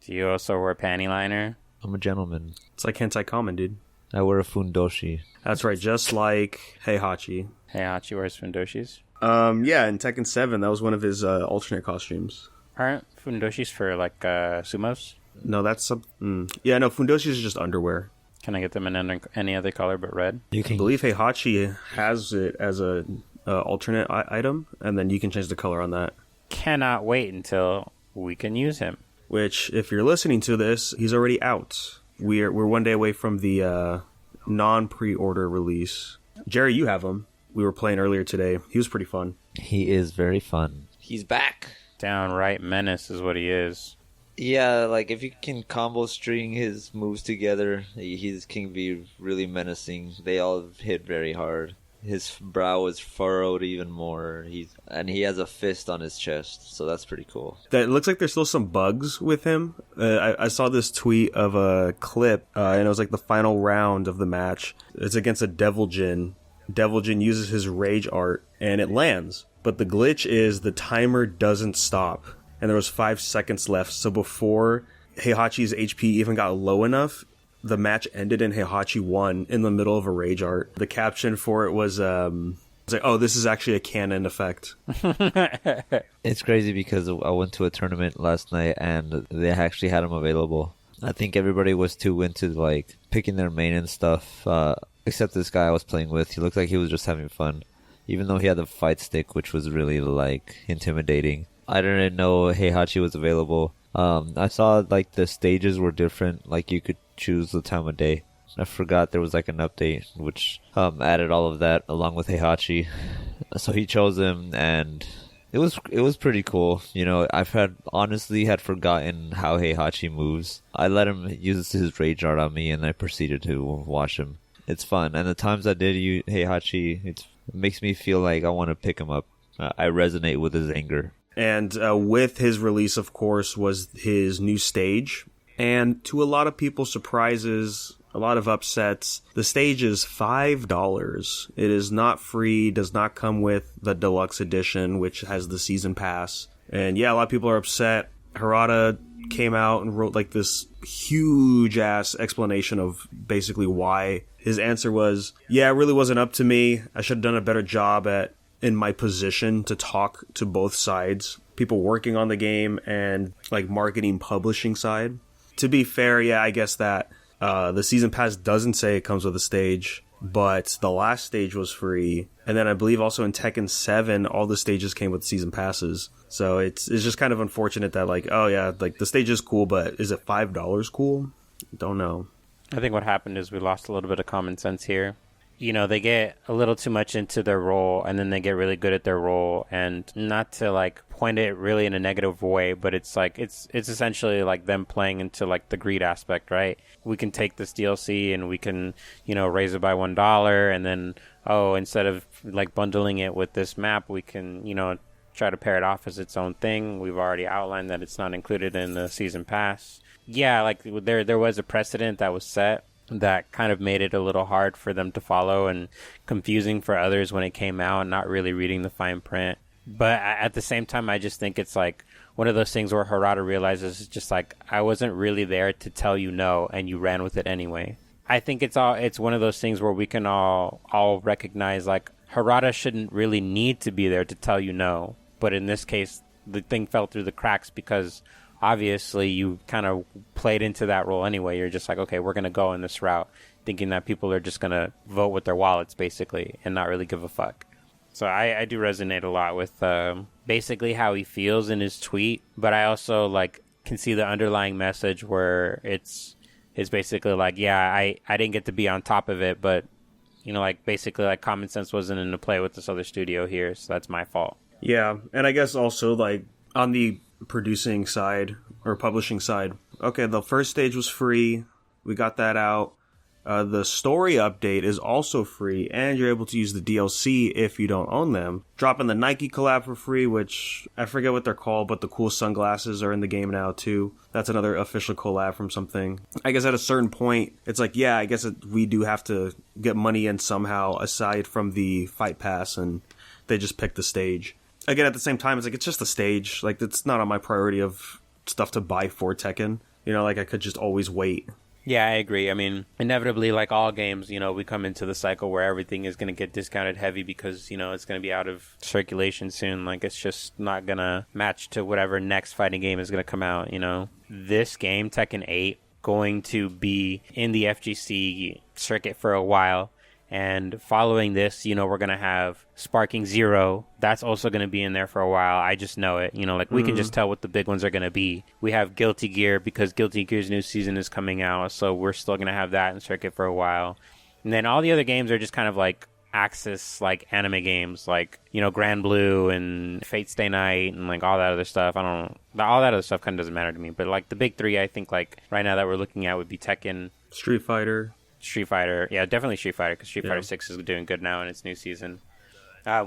Do you also wear panty liner? I'm a gentleman. It's like hentai common, dude. I wear a fundoshi. That's right, just like Heihachi. Heihachi wears fundoshis? Yeah, in Tekken 7, that was one of his alternate costumes. Aren't fundoshis for, like, sumos? No, that's... Yeah, no, fundoshis is just underwear. Can I get them in any other color but red? You can... I believe Heihachi has it as a alternate item, and then you can change the color on that. Cannot wait until we can use him. Which, if you're listening to this, he's already out. We're one day away from the non-pre-order release. Gerry, you have him. We were playing earlier today. He was pretty fun. He is very fun. He's back. Downright menace is what he is. Yeah, like if you can combo string his moves together, he can be really menacing. They all hit very hard. His brow is furrowed even more. He has a fist on his chest, so that's pretty cool. That looks like there's still some bugs with him. I saw this tweet of a clip, and it was like the final round of the match. It's against a Devil Jin. Devil Jin uses his rage art, and it lands. But the glitch is the timer doesn't stop. And there was 5 seconds left. So before Heihachi's HP even got low enough, the match ended and Heihachi won in the middle of a rage art. The caption for it was like, oh, this is actually a canon effect. It's crazy because I went to a tournament last night and they actually had him available. I think everybody was too into like picking their main and stuff, except this guy I was playing with. He looked like he was just having fun, even though he had the fight stick, which was really like intimidating. I didn't know Heihachi was available. I saw like the stages were different, like you could choose the time of day. I forgot there was like an update which added all of that along with Heihachi. So he chose him and it was pretty cool. You know, honestly had forgotten how Heihachi moves. I let him use his rage art on me and I proceeded to watch him. It's fun. And the times I did use Heihachi, it makes me feel like I want to pick him up. I resonate with his anger. And with his release, of course, was his new stage. And to a lot of people's surprises, a lot of upsets, the stage is $5. It is not free, does not come with the deluxe edition, which has the season pass. And yeah, a lot of people are upset. Harada came out and wrote like this huge ass explanation of basically why. His answer was, yeah, it really wasn't up to me. I should have done a better job in my position to talk to both sides, people working on the game and like marketing publishing side. To be fair, yeah, I guess that the season pass doesn't say it comes with a stage, but the last stage was free. And then I believe also in Tekken 7, all the stages came with season passes. So it's just kind of unfortunate that like, oh yeah, like the stage is cool, but is it $5 cool? Don't know. I think what happened is we lost a little bit of common sense here. You know, they get a little too much into their role and then they get really good at their role, and not to like point it really in a negative way, but it's like it's essentially like them playing into like the greed aspect, right? We can take this DLC and we can, you know, raise it by $1, and then instead of like bundling it with this map, we can, you know, try to pair it off as its own thing. We've already outlined that it's not included in the season pass. Yeah, like there was a precedent that was set that kind of made it a little hard for them to follow and confusing for others when it came out and not really reading the fine print. But at the same time, I just think it's like one of those things where Harada realizes it's just like, I wasn't really there to tell you no, and you ran with it anyway. I think it's one of those things where we can all recognize like Harada shouldn't really need to be there to tell you no. But in this case, the thing fell through the cracks because obviously you kind of played into that role anyway. You're just like, okay, we're going to go in this route, thinking that people are just going to vote with their wallets basically and not really give a fuck. So I do resonate a lot with basically how he feels in his tweet, but I also like can see the underlying message where it's basically like, yeah, I didn't get to be on top of it, but you know, like basically like common sense wasn't in the play with this other studio here, so that's my fault. Yeah, and I guess also like on the producing side or publishing side, okay, the first stage was free, we got that out. The story update is also free, and you're able to use the DLC if you don't own them. Dropping the Nike collab for free, which I forget what they're called, but the cool sunglasses are in the game now too. That's another official collab from something. I guess at a certain point, it's like, yeah, I guess we do have to get money in somehow aside from the fight pass, and they just pick the stage. Again, at the same time, it's like, it's just a stage. Like, it's not on my priority of stuff to buy for Tekken. You know, like I could just always wait. Yeah, I agree. I mean, inevitably, like all games, you know, we come into the cycle where everything is going to get discounted heavy because, you know, it's going to be out of circulation soon. Like, it's just not going to match to whatever next fighting game is going to come out, you know. This game, Tekken 8, going to be in the FGC circuit for a while. And following this, you know, we're going to have Sparking Zero. That's also going to be in there for a while. I just know it. You know, like, we can just tell what the big ones are going to be. We have Guilty Gear because Guilty Gear's new season is coming out. So we're still going to have that in circuit for a while. And then all the other games are just kind of like Axis, like anime games, like, you know, Grand Blue and Fate Stay Night and like all that other stuff. All that other stuff kind of doesn't matter to me. But like the big three, I think, like right now that we're looking at would be Tekken, Street Fighter. Yeah, definitely Street Fighter, because Street Fighter 6 is doing good now in its new season.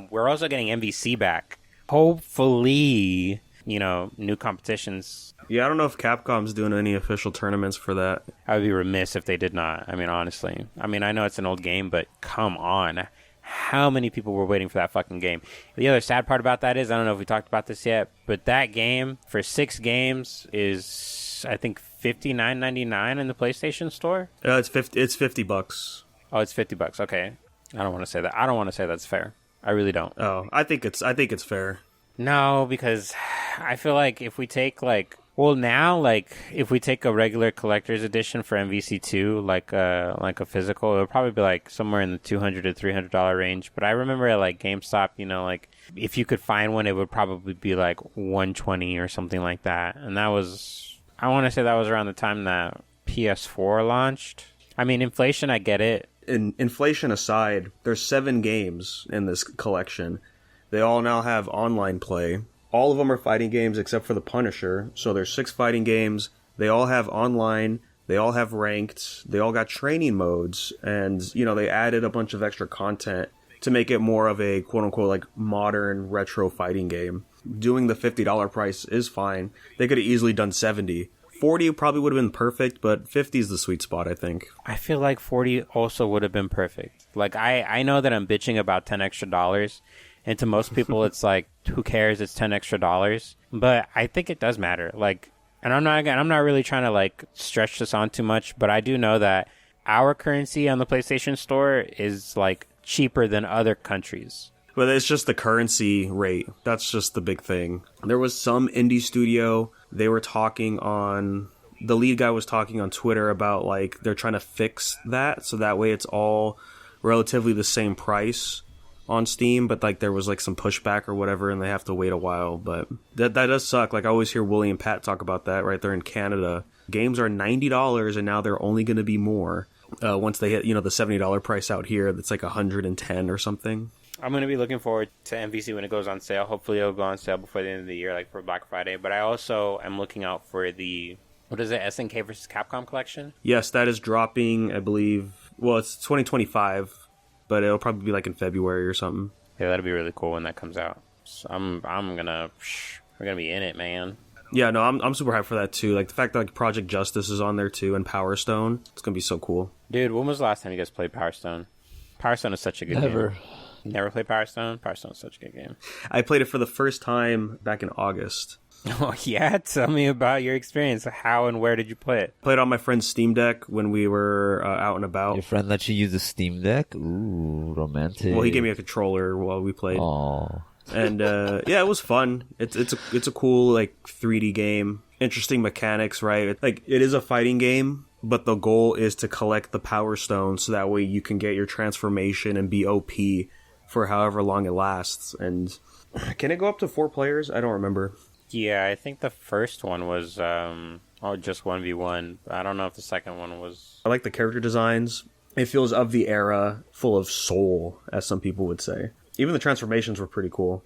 We're also getting MVC back. Hopefully, you know, new competitions. Yeah, I don't know if Capcom's doing any official tournaments for that. I would be remiss if they did not. I mean, honestly. I mean, I know it's an old game, but come on. How many people were waiting for that fucking game? The other sad part about that is, I don't know if we talked about this yet, but that game, for 6 games, is, I think, $59.99 in the PlayStation Store. It's $50. Oh, it's $50. Okay, I don't want to say that. I don't want to say that's fair. I really don't. Oh, I think it's fair. No, because I feel like if we take if we take a regular collector's edition for MVC2, like a physical, it would probably be like somewhere in the $200 to $300 range. But I remember at like GameStop, you know, like if you could find one, it would probably be like $120 or something like that. And that was, I want to say that was around the time that PS4 launched. I mean, inflation, I get it. Inflation aside, there's 7 games in this collection. They all now have online play. All of them are fighting games except for the Punisher. So there's 6 fighting games. They all have online. They all have ranked. They all got training modes. And, you know, they added a bunch of extra content to make it more of a quote-unquote like modern retro fighting game. Doing the $50 price is fine. They could have easily done $70. $40 probably would have been perfect, but $50 is the sweet spot, I think. I feel like $40 also would have been perfect. Like, I know that I'm bitching about $10 extra, and to most people it's like, who cares, it's $10 extra, but I think it does matter. Like, and I'm not really trying to like stretch this on too much, but I do know that our currency on the PlayStation Store is like cheaper than other countries. But it's just the currency rate. That's just the big thing. There was some indie studio, they were talking on, the lead guy was talking on Twitter about like they're trying to fix that so that way it's all relatively the same price on Steam, but like there was like some pushback or whatever and they have to wait a while. But that does suck. Like I always hear Willie and Pat talk about that right there in Canada. Games are $90 and now they're only going to be more once they hit, you know, the $70 price out here. That's like $110 or something. I'm going to be looking forward to MVC when it goes on sale. Hopefully it'll go on sale before the end of the year, like for Black Friday. But I also am looking out for the, what is it, SNK versus Capcom collection? Yes, that is dropping, I believe. Well, it's 2025, but it'll probably be like in February or something. Yeah, that'll be really cool when that comes out. So we're going to be in it, man. Yeah, no, I'm super hyped for that too. Like the fact that like Project Justice is on there too and Power Stone, it's going to be so cool. Dude, when was the last time you guys played Power Stone? Power Stone is such a good game. Never played Power Stone? Power Stone is such a good game. I played it for the first time back in August. Oh, yeah? Tell me about your experience. How and where did you play it? Played on my friend's Steam Deck when we were out and about. Your friend let you use a Steam Deck? Ooh, romantic. Well, he gave me a controller while we played. Aww. And yeah, it was fun. It's a cool like 3D game. Interesting mechanics, right? Like it is a fighting game, but the goal is to collect the Power Stone so that way you can get your transformation and be OP for however long it lasts. And can it go up to 4 players? I don't remember. Yeah, I think the first one was just 1v1. I don't know if the second one was... I like the character designs. It feels of the era, full of soul, as some people would say. Even the transformations were pretty cool.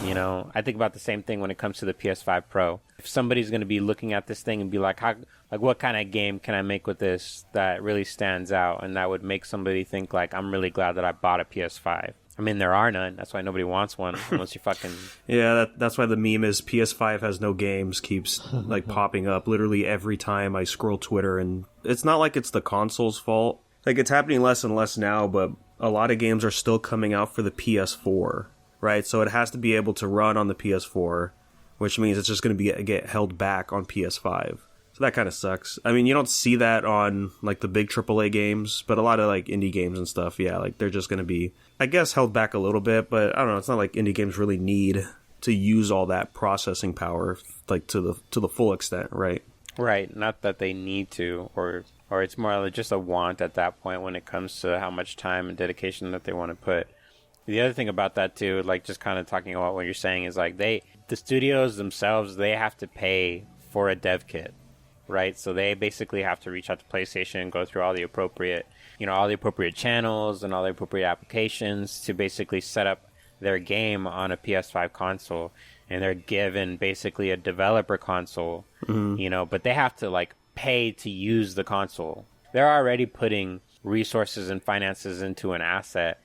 You know, I think about the same thing when it comes to the PS5 Pro. If somebody's going to be looking at this thing and be like, what kind of game can I make with this that really stands out and that would make somebody think like, I'm really glad that I bought a PS5. I mean, there are none. That's why nobody wants one unless you fucking... Yeah, that's why the meme is PS5 has no games keeps like popping up literally every time I scroll Twitter. And it's not like it's the console's fault. Like it's happening less and less now, but a lot of games are still coming out for the PS4, right? So it has to be able to run on the PS4 which means it's just going to get held back on PS5. So that kind of sucks. I mean, you don't see that on like the big AAA games, but a lot of like indie games and stuff, yeah, like they're just going to be, I guess, held back a little bit. But I don't know. It's not like indie games really need to use all that processing power like to the full extent, right? Right. Not that they need to, or it's more like just a want at that point when it comes to how much time and dedication that they want to put. The other thing about that too, like just kind of talking about what you're saying, is like the studios themselves, they have to pay for a dev kit. Right, so they basically have to reach out to PlayStation and go through all the appropriate channels and all the appropriate applications to basically set up their game on a PS5 console, and they're given basically a developer console, but they have to like pay to use the console. They're already putting resources and finances into an asset,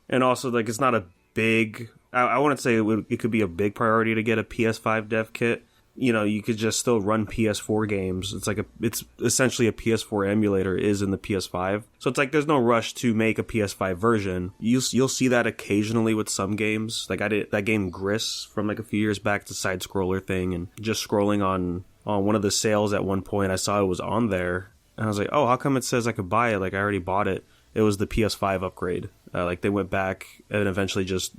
and also like it's not a big. I wouldn't say it could be a big priority to get a PS5 dev kit. You could just still run PS4 games. It's essentially a PS4 emulator is in the PS5. So it's like there's no rush to make a PS5 version. You'll see that occasionally with some games. Like I did that game Gris from like a few years back, the side scroller thing, and just scrolling on one of the sales at one point, I saw it was on there, and I was like, oh, how come it says I could buy it? Like I already bought it. It was the PS5 upgrade. Like they went back and eventually just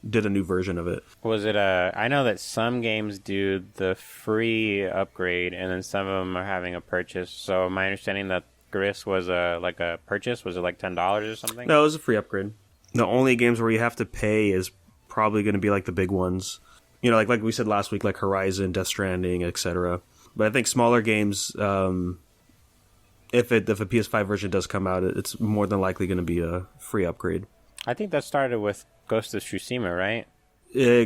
did a new version of it. Was it I know that some games do the free upgrade, and then some of them are having a purchase. So my understanding that Gris was like a purchase. Was it like $10 or something? No, it was a free upgrade. The only games where you have to pay is probably going to be like the big ones. Like we said last week, like Horizon, Death Stranding, etc. But I think smaller games, if a PS5 version does come out, it's more than likely going to be a free upgrade. I think that started with Ghost of Tsushima, right?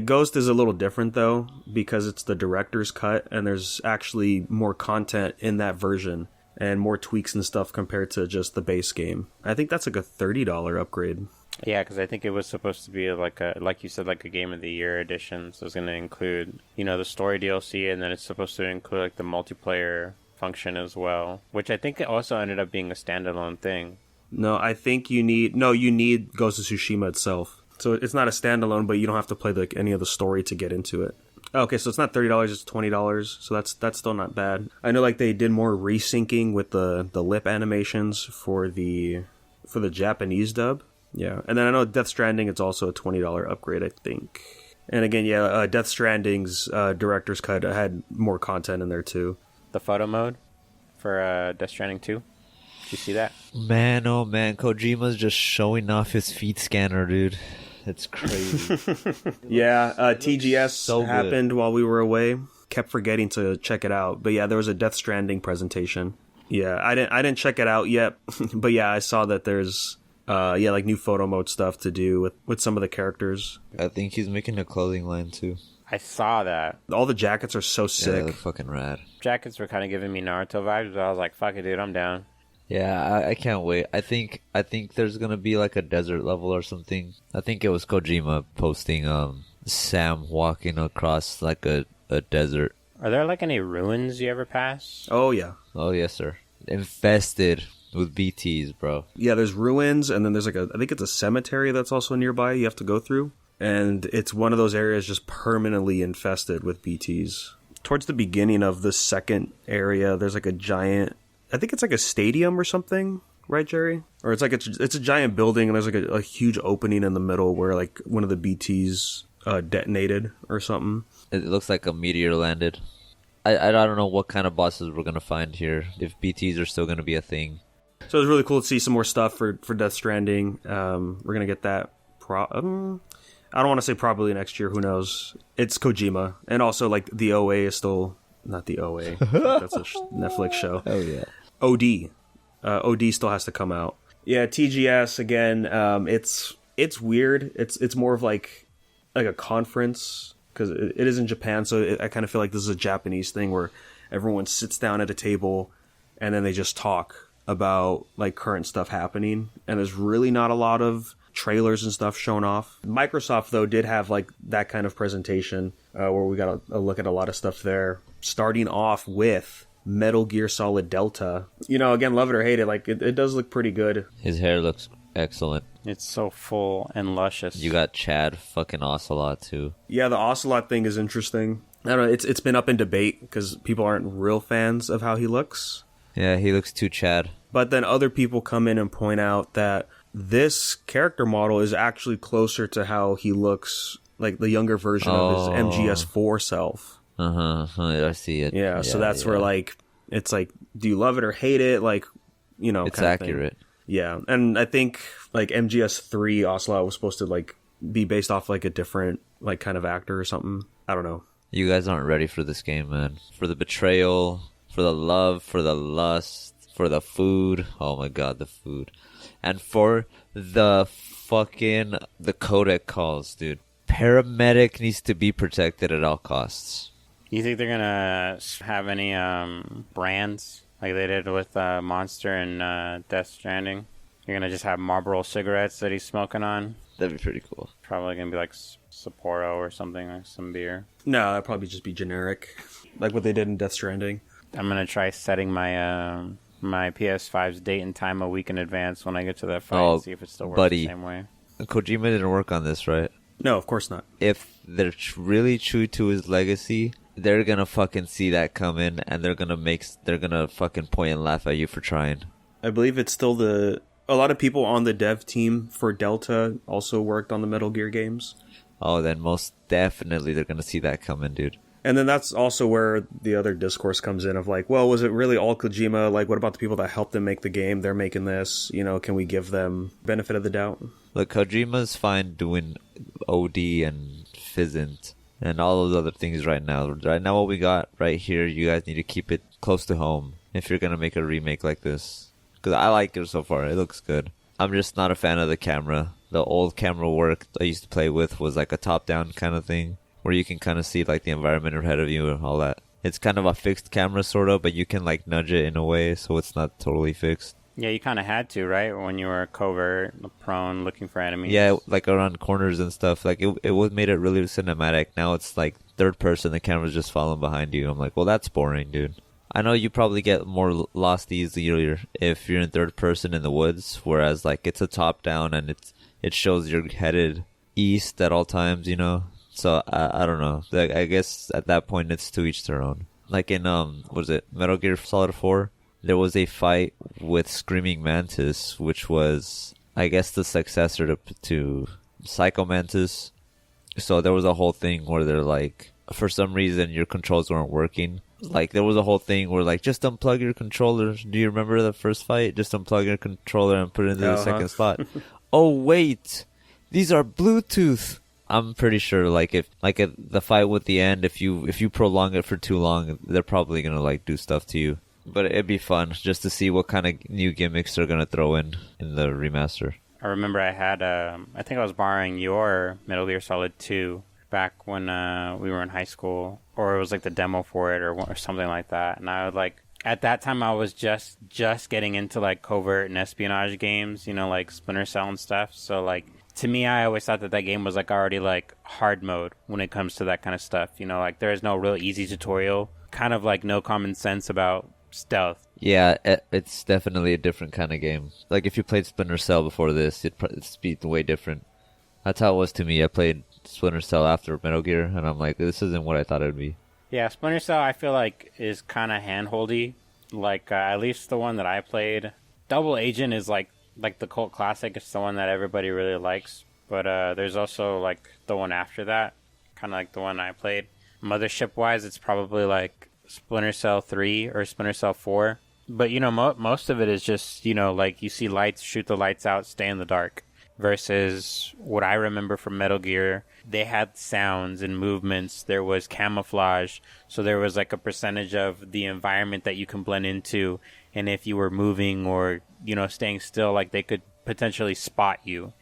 Ghost is a little different, though, because it's the director's cut, and there's actually more content in that version, and more tweaks and stuff compared to just the base game. I think that's like a $30 upgrade. Yeah, because I think it was supposed to be like you said, like a Game of the Year edition, so it's going to include, the story DLC, and then it's supposed to include like the multiplayer function as well, which I think it also ended up being a standalone thing. No, I think you need Ghost of Tsushima itself. So it's not a standalone, but you don't have to play any of the story to get into it. Okay, so it's not $30, it's $20. So that's still not bad. I know like they did more resyncing with the lip animations for the Japanese dub. Yeah, and then I know Death Stranding, it's also a $20 upgrade, I think. And again, yeah, Death Stranding's director's cut had more content in there too. The photo mode for Death Stranding 2. Did you see that? Man, oh man, Kojima's just showing off his feet scanner, dude. It's crazy. Yeah, TGS happened while we were away. Kept forgetting to check it out, but yeah, there was a Death Stranding presentation. Yeah, I didn't check it out yet, but yeah, I saw that there's like new photo mode stuff to do with some of the characters. I think he's making a clothing line too. I saw that. All the jackets are so sick. Yeah, they're fucking rad. Jackets were kind of giving me Naruto vibes, but I was like, fuck it, dude, I'm down. Yeah, I can't wait. I think there's gonna be like a desert level or something. I think it was Kojima posting Sam walking across like a desert. Are there like any ruins you ever pass? Oh yeah. Oh yes, sir. Infested with BTs, bro. Yeah, there's ruins, and then there's I think it's a cemetery that's also nearby you have to go through. And it's one of those areas just permanently infested with BTs. Towards the beginning of the second area, there's like a giant, I think it's like a stadium or something, right, Gerry? Or it's like it's a giant building, and there's like a huge opening in the middle where like one of the BTs detonated or something. It looks like a meteor landed. I don't know what kind of bosses we're gonna find here, if BTs are still gonna be a thing. So it's really cool to see some more stuff for Death Stranding. We're gonna get that. I don't want to say probably next year. Who knows? It's Kojima, and also like the OA is still not the OA. That's a Netflix show. Oh yeah. OD. OD still has to come out. Yeah, TGS again. It's weird. It's more of like a conference because it is in Japan. So I kind of feel like this is a Japanese thing where everyone sits down at a table and then they just talk about like current stuff happening. And there's really not a lot of trailers and stuff shown off. Microsoft though did have like that kind of presentation where we got a look at a lot of stuff there. Starting off with Metal Gear Solid Delta. Again, love it or hate it, like it does look pretty good. His hair looks excellent. It's so full and luscious. You got Chad fucking Ocelot too. Yeah, the Ocelot thing is interesting. I don't know. It's been up in debate because people aren't real fans of how he looks. Yeah, he looks too Chad. But then other people come in and point out that this character model is actually closer to how he looks, like the younger version of his MGS4 self. I see it. Yeah, so that's where, like, it's like, do you love it or hate it? Like, you know, it's kind of accurate. thing. Yeah, and I think, like, MGS3 Ocelot was supposed to, like, be based off, like, a different, like, kind of actor or something. I don't know. You guys aren't ready for this game, man. For the betrayal, for the love, for the lust, for the food. Oh my god, the food. And for the codec calls, dude. Paramedic needs to be protected at all costs. You think they're gonna have any brands like they did with Monster and Death Stranding? You're gonna just have Marlboro cigarettes that he's smoking on? That'd be pretty cool. Probably gonna be like Sapporo or something, like some beer. No, that'd probably just be generic, like what they did in Death Stranding. I'm gonna try setting my my PS5's date and time a week in advance when I get to that fight and see if it still works the same way. Kojima didn't work on this, right? No, of course not. If they're really true to his legacy, they're gonna fucking see that come in, and they're gonna fucking point and laugh at you for trying. I believe it's still a lot of people on the dev team for Delta also worked on the Metal Gear games. Oh, then most definitely they're gonna see that coming, dude. And then that's also where the other discourse comes in of like, well, was it really all Kojima? Like, what about the people that helped them make the game? They're making this, you know, can we give them benefit of the doubt? Look, Kojima's fine doing OD and Fizzant and all those other things right now. Right now, what we got right here, you guys need to keep it close to home if you're gonna make a remake like this. Because I like it so far. It looks good. I'm just not a fan of the camera. The old camera work I used to play with was like a top-down kind of thing, where you can kind of see like the environment ahead of you and all that. It's kind of a fixed camera sort of, but you can like nudge it in a way so it's not totally fixed. Yeah, you kind of had to, right? When you were covert, prone, looking for enemies. Yeah, like around corners and stuff. Like it was made it really cinematic. Now it's like third person, the camera's just following behind you. I'm like, well, that's boring, dude. I know you probably get more lost easier if you're in third person in the woods, whereas like it's a top down and it shows you're headed east at all times, you know. So I don't know. Like, I guess at that point it's to each their own. Like in was it Metal Gear Solid 4? There was a fight with Screaming Mantis, which was I guess the successor to Psycho Mantis. So there was a whole thing where they're like, for some reason your controls weren't working. Like there was a whole thing where like, just unplug your controller. Do you remember the first fight? Just unplug your controller and put it into the second slot. Oh wait, these are Bluetooth. I'm pretty sure like if the fight with the end, if you prolong it for too long, they're probably gonna like do stuff to you. But it'd be fun just to see what kind of new gimmicks they're gonna throw in the remaster. I remember I had I think I was borrowing your Metal Gear Solid 2 back when we were in high school, or it was like the demo for it or something like that. And I would like, at that time I was just getting into like covert and espionage games, you know, like Splinter Cell and stuff. So like, to me, I always thought that game was like already like hard mode when it comes to that kind of stuff. You know, like there's no real easy tutorial, kind of like no common sense about stealth. Yeah, it's definitely a different kind of game. Like if you played Splinter Cell before this, it'd be way different. That's how it was to me. I played Splinter Cell after Metal Gear, and I'm like, this isn't what I thought it would be. Yeah, Splinter Cell I feel like is kind of handholdy. Like at least the one that I played, Double Agent is like the cult classic. It's the one that everybody really likes. But there's also like the one after that, kind of like the one I played. Mothership wise, it's probably like Splinter Cell 3 or Splinter Cell 4. But you know, most of it is just, you know, like you see lights, shoot the lights out, stay in the dark. Versus what I remember from Metal Gear, they had sounds and movements. There was camouflage, so there was like a percentage of the environment that you can blend into. And if you were moving or, you know, staying still, like they could potentially spot you.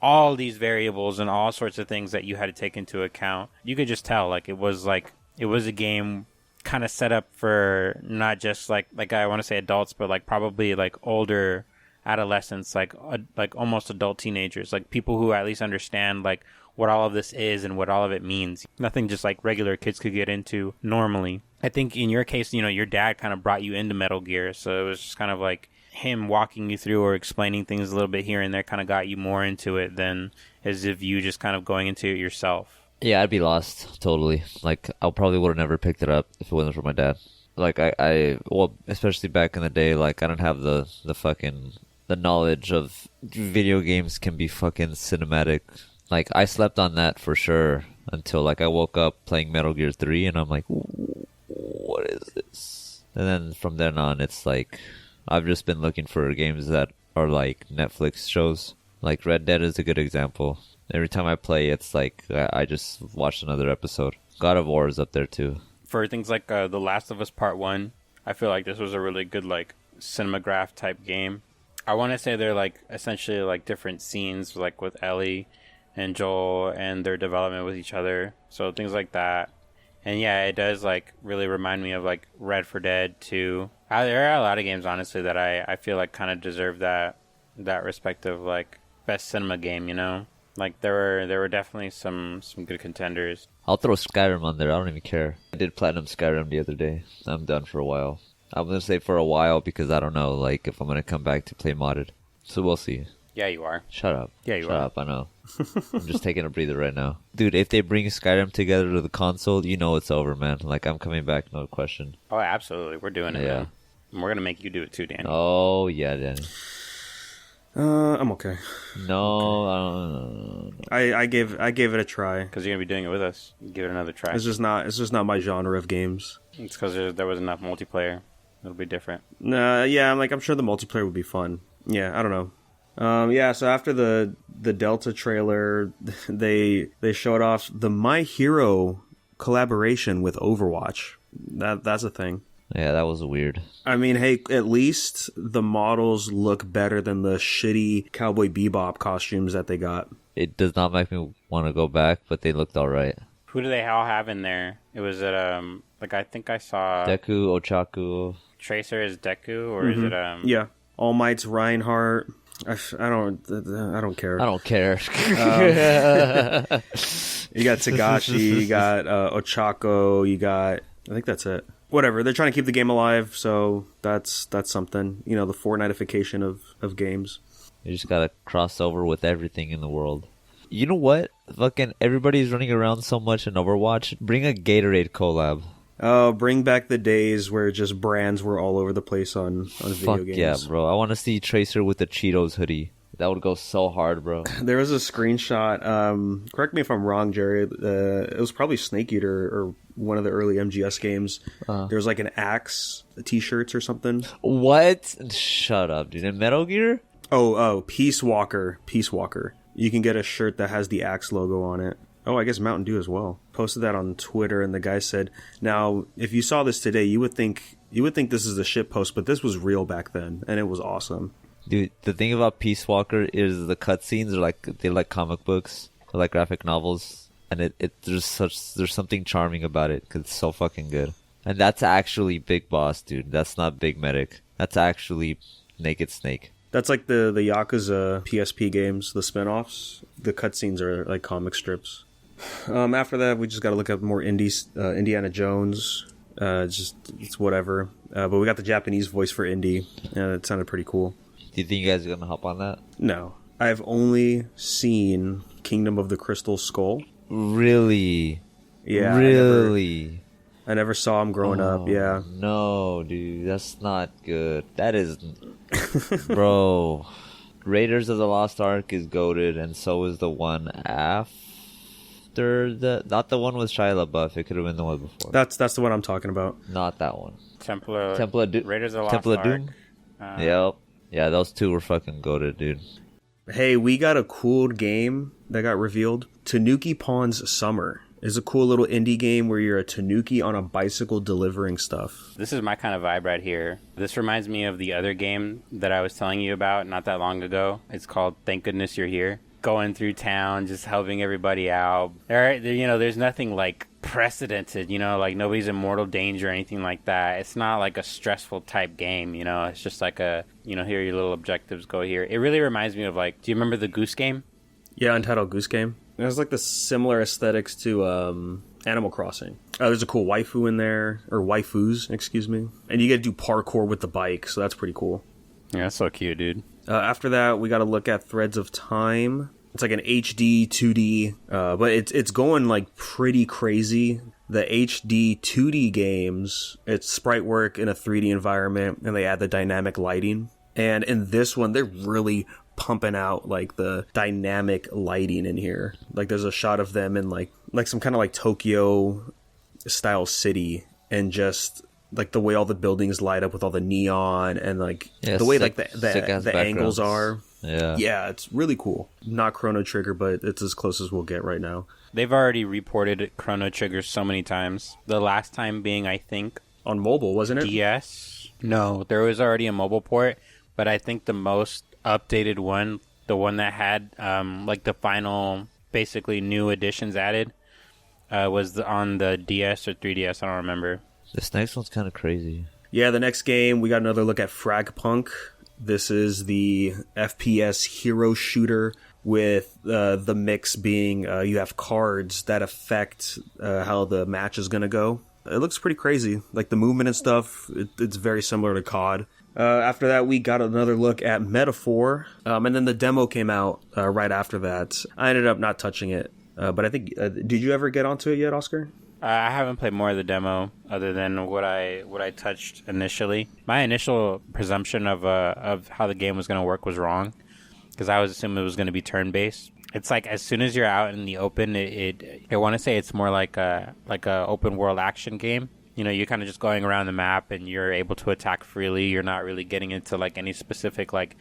All these variables and all sorts of things that you had to take into account. You could just tell, like it was a game kind of set up for not just like I want to say adults, but like probably like older adolescents, like almost adult teenagers, like people who at least understand like what all of this is and what all of it means. Nothing just like regular kids could get into normally. I think in your case, you know, your dad kind of brought you into Metal Gear, so it was just kind of like him walking you through or explaining things a little bit here and there kind of got you more into it than as if you just kind of going into it yourself. Yeah, I'd be lost totally. Like, I probably would have never picked it up if it wasn't for my dad. Like, well, especially back in the day, like, I don't have the fucking, the knowledge of video games can be fucking cinematic. Like, I slept on that for sure until, like, I woke up playing Metal Gear 3, and I'm like, what is this? And then from then on, it's like, I've just been looking for games that are like Netflix shows. Like, Red Dead is a good example. Every time I play, it's like, I just watched another episode. God of War is up there, too. For things like The Last of Us Part 1, I feel like this was a really good, like, cinematograph type game. I want to say they're, like, essentially, like, different scenes, like, with Ellie and Joel and their development with each other. So things like that. And yeah, it does, like, really remind me of, like, Red 4 Dead 2. There are a lot of games, honestly, that I feel like kind of deserve that respect of, like, best cinema game, you know? Like, there were definitely some good contenders. I'll throw Skyrim on there. I don't even care. I did Platinum Skyrim the other day. I'm done for a while. I'm going to say for a while because I don't know, like, if I'm going to come back to play modded. So we'll see. Yeah, you are. Shut up. Yeah, you Shut are. up, I know. I'm just taking a breather right now. Dude, if they bring Skyrim together to the console, you know it's over, man. Like, I'm coming back, no question. Oh, absolutely. We're doing it, Yeah. man. And we're going to make you do it too, Danny. Oh, yeah, Danny. I'm okay. No, I gave it a try. Because you're going to be doing it with us. Give it another try. It's just not my genre of games. It's because there was enough multiplayer. It'll be different. Yeah, I'm sure the multiplayer would be fun. Yeah, I don't know. Yeah, so after the Delta trailer, they showed off the My Hero collaboration with Overwatch. That's a thing. yeah, that was weird. I mean, hey, at least the models look better than the shitty Cowboy Bebop costumes that they got. It does not make me want to go back, but they looked alright. Who do they all have in there? It was like I think I saw Deku, Ochaku. Tracer is Deku, or is it Yeah, All Might's Reinhardt. I don't care. I don't care. You got Tagashi, you got Ochako, you got... I think that's it. Whatever, they're trying to keep the game alive, so that's something. You know, the Fortnitification of games. You just gotta cross over with everything in the world. You know what? Fucking everybody's running around so much in Overwatch. Bring a Gatorade collab. Oh, bring back the days where just brands were all over the place on video Fuck games. yeah, bro. I want to see Tracer with the Cheetos hoodie. That would go so hard, bro. There was a screenshot. Correct me if I'm wrong, Gerry. It was probably Snake Eater or one of the early MGS games. There was like an Axe t-shirts or something. What? Shut up, dude. In Metal Gear? Oh, Peace Walker. You can get a shirt that has the Axe logo on it. Oh, I guess Mountain Dew as well. Posted that on Twitter, and the guy said, "Now, if you saw this today, you would think this is a shit post, but this was real back then, and it was awesome." Dude, the thing about Peace Walker is the cutscenes are like they're like comic books, they're like graphic novels, and there's something charming about it because it's so fucking good. And that's actually Big Boss, dude. That's not Big Medic. That's actually Naked Snake. That's like the Yakuza PSP games, the spin-offs. The cutscenes are like comic strips. After that, we just got to look up more Indiana Jones. It's whatever. But we got the Japanese voice for Indy. It sounded pretty cool. Do you think you guys are gonna hop on that? No, I've only seen Kingdom of the Crystal Skull. Really? Yeah, Really? I never saw him growing up. Yeah. No, dude, that's not good. That is, bro. Raiders of the Lost Ark is goated, and so is the one after not the one with Shia LaBeouf. It could have been the one before. That's the one I'm talking about. Not that one. Temple of Doom. Raiders of the Lost Temple of Ark. Doom. Yep. Yeah, those two were fucking goated, dude. Hey, we got a cool game that got revealed. Tanuki Pawn's Summer is a cool little indie game where you're a tanuki on a bicycle delivering stuff. This is my kind of vibe right here. This reminds me of the other game that I was telling you about not that long ago. It's called Thank Goodness You're Here. Going through town, just helping everybody out. There's nothing like precedented, like nobody's in mortal danger or anything like that. It's not like a stressful type game, It's just like here are your little objectives, go here. It really reminds me of do you remember the Goose Game? Yeah, Untitled Goose Game. It has like the similar aesthetics to Animal Crossing. There's a cool waifu in there, or waifus, excuse me. And you get to do parkour with the bike, so that's pretty cool. Yeah, that's so cute, dude. After that, we got to look at Threads of Time. It's like an HD 2D, but it's going like pretty crazy. The HD 2D games, it's sprite work in a 3D environment, and they add the dynamic lighting. And in this one, they're really pumping out like the dynamic lighting in here. Like there's a shot of them in like some kind of like Tokyo style city, and just like the way all the buildings light up with all the neon, and like the way like the angles are. Yeah, it's really cool. Not Chrono Trigger, but it's as close as we'll get right now. They've already reported Chrono Trigger so many times. The last time being, I think, on mobile, wasn't it? DS. No, there was already a mobile port, but I think the most updated one, the one that had like the final, basically new additions added, was on the DS or 3DS. I don't remember. This next one's kind of crazy. Yeah, the next game, we got another look at Fragpunk. This is the FPS hero shooter with the mix being you have cards that affect how the match is going to go. It looks pretty crazy. Like the movement and stuff, it's very similar to COD. After that, we got another look at Metaphor, and then the demo came out right after that. I ended up not touching it, but I think... did you ever get onto it yet, Oscar? I haven't played more of the demo other than what I touched initially. My initial presumption of how the game was going to work was wrong, because I was assuming it was going to be turn-based. It's like as soon as you're out in the open, I want to say it's more like a open world action game. You know, you're kind of just going around the map and you're able to attack freely. You're not really getting into like any specific like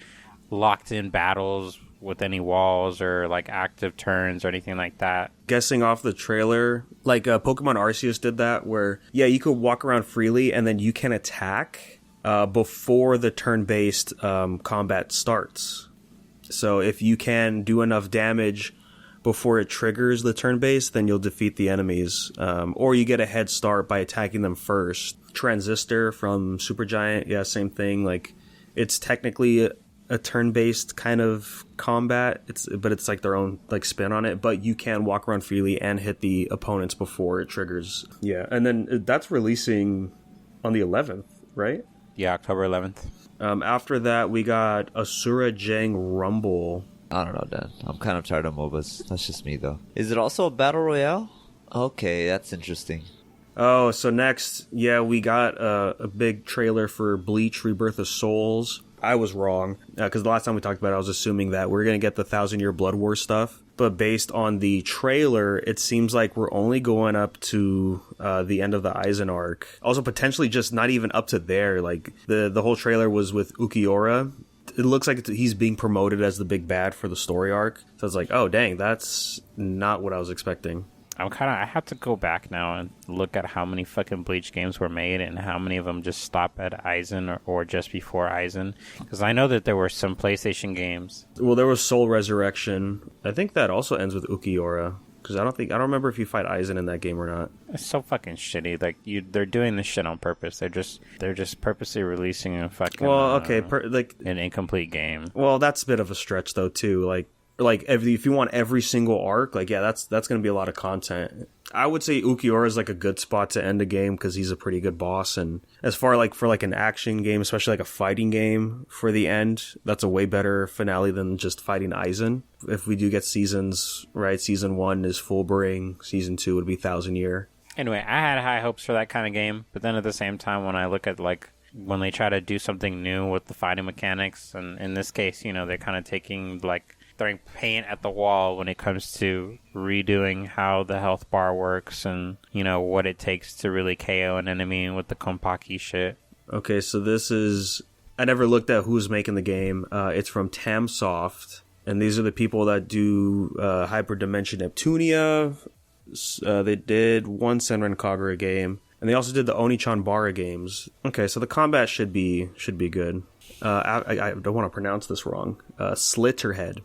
locked in battles with any walls or like active turns or anything like that. Guessing off the trailer, like Pokemon Arceus did that, where you could walk around freely and then you can attack before the turn-based combat starts. So if you can do enough damage before it triggers the turn-based, then you'll defeat the enemies, or you get a head start by attacking them first. Transistor from Supergiant, same thing. Like it's technically a turn-based kind of combat, but it's like their own like spin on it, but you can walk around freely and hit the opponents before it triggers. And then that's releasing on the 11th, right? Yeah, October 11th. After that, we got Asura Jang Rumble. I don't know, Dan. I'm kind of tired of MOBAs. That's just me, though. Is it also a battle royale? Okay, that's interesting. Oh, so next, we got a big trailer for Bleach Rebirth of Souls. I was wrong, because the last time we talked about it, I was assuming that we're going to get the 1,000-year Blood War stuff. But based on the trailer, it seems like we're only going up to the end of the Aizen arc. Also, potentially just not even up to there. Like, the whole trailer was with Ukiura. It looks like he's being promoted as the big bad for the story arc. So it's like, oh, dang, that's not what I was expecting. I have to go back now and look at how many fucking Bleach games were made and how many of them just stop at Aizen or just before Aizen. Because I know that there were some PlayStation games. Well, there was Soul Resurrection. I think that also ends with Ukiura. Because I don't remember if you fight Aizen in that game or not. It's so fucking shitty. Like they're doing this shit on purpose. They're just purposely releasing a fucking an incomplete game. Well, that's a bit of a stretch though too. Like if you want every single arc, that's going to be a lot of content. I would say Ukiura is like a good spot to end a game because he's a pretty good boss. And as far like for like an action game, especially like a fighting game for the end, that's a way better finale than just fighting Aizen. If we do get seasons, right? Season 1 is Fullbring. Season 2 would be 1,000-year. Anyway, I had high hopes for that kind of game, but then at the same time, when I look at like when they try to do something new with the fighting mechanics, and in this case, they're kind of taking like throwing paint at the wall when it comes to redoing how the health bar works and, what it takes to really KO an enemy with the Kompaki shit. Okay, so this is... I never looked at who's making the game. It's from Tamsoft, and these are the people that do Hyperdimension Neptunia. They did one Senran Kagura game, and they also did the Onichan games. Okay, so the combat should be good. I don't want to pronounce this wrong. Slitterhead.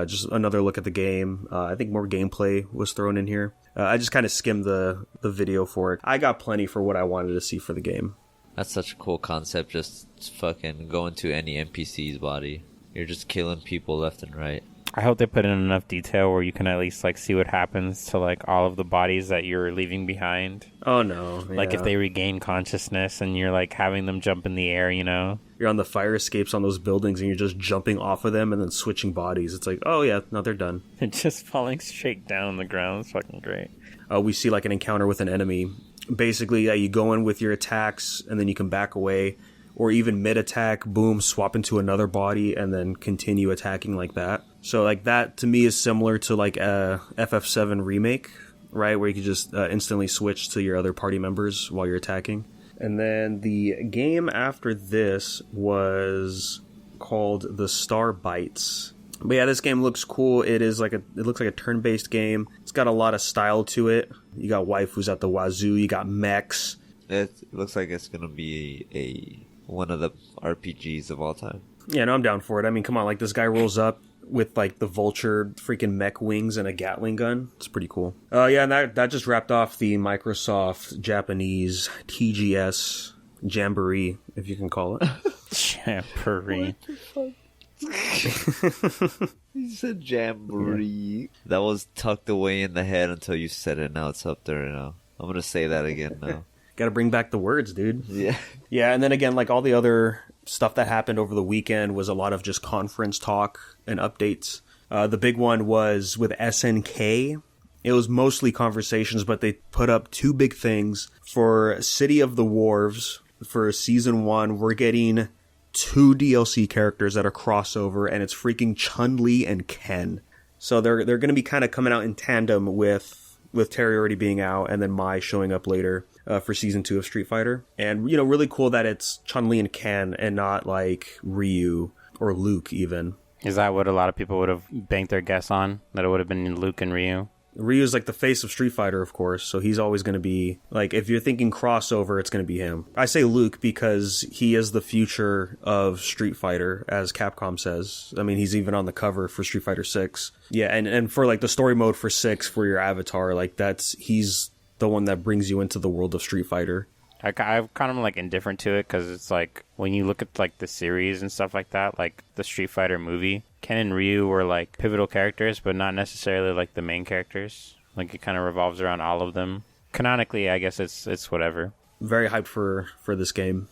Just another look at the game. I think more gameplay was thrown in here. I just kind of skimmed the video for it. I got plenty for what I wanted to see for the game. That's such a cool concept, just fucking go into any NPC's body. You're just killing people left and right. I hope they put in enough detail where you can at least like see what happens to like all of the bodies that you're leaving behind. Oh no! Like if they regain consciousness and you're like having them jump in the air, you know? You're on the fire escapes on those buildings and you're just jumping off of them and then switching bodies. It's like, oh yeah, no, they're done. They're just falling straight down on the ground. It's fucking great. We see like an encounter with an enemy. Basically, you go in with your attacks and then you can back away, or even mid-attack, boom, swap into another body and then continue attacking like that. So like that to me is similar to like a FF7 remake, right? Where you could just instantly switch to your other party members while you're attacking. And then the game after this was called The Star Bites. But yeah, this game looks cool. It looks like a turn-based game. It's got a lot of style to it. You got waifus at the wazoo. You got mechs. It looks like it's gonna be one of the RPGs of all time. Yeah, no, I'm down for it. I mean, come on, like this guy rolls up with like the vulture freaking mech wings and a Gatling gun. It's pretty cool. Yeah, and that just wrapped off the Microsoft Japanese TGS Jamboree, if you can call it. Jamboree. You said jamboree. That was tucked away in the head until you said it. Now it's up there now. I'm gonna say that again now. Gotta bring back the words, dude. Yeah. Yeah, and then again, like all the other stuff that happened over the weekend was a lot of just conference talk and updates. The big one was with SNK. It was mostly conversations, but they put up two big things. For City of the Wharves, for Season 1, we're getting 2 DLC characters that are crossover, and it's freaking Chun-Li and Ken. So they're going to be kind of coming out in tandem with Terry already being out, and then Mai showing up later for Season 2 of Street Fighter. And, you know, really cool that it's Chun-Li and Ken and not like Ryu or Luke even. Is that what a lot of people would have banked their guess on? That it would have been Luke and Ryu? Ryu's like the face of Street Fighter, of course, so he's always going to be, like, if you're thinking crossover, it's going to be him. I say Luke because he is the future of Street Fighter, as Capcom says. I mean, he's even on the cover for Street Fighter 6. Yeah, and for, like, the story mode for 6 for your avatar, like, he's the one that brings you into the world of Street Fighter. I'm kind of like indifferent to it because it's like when you look at like the series and stuff like that, like the Street Fighter movie, Ken and Ryu were like pivotal characters, but not necessarily like the main characters. Like it kind of revolves around all of them. Canonically, I guess it's whatever. Very hyped for this game.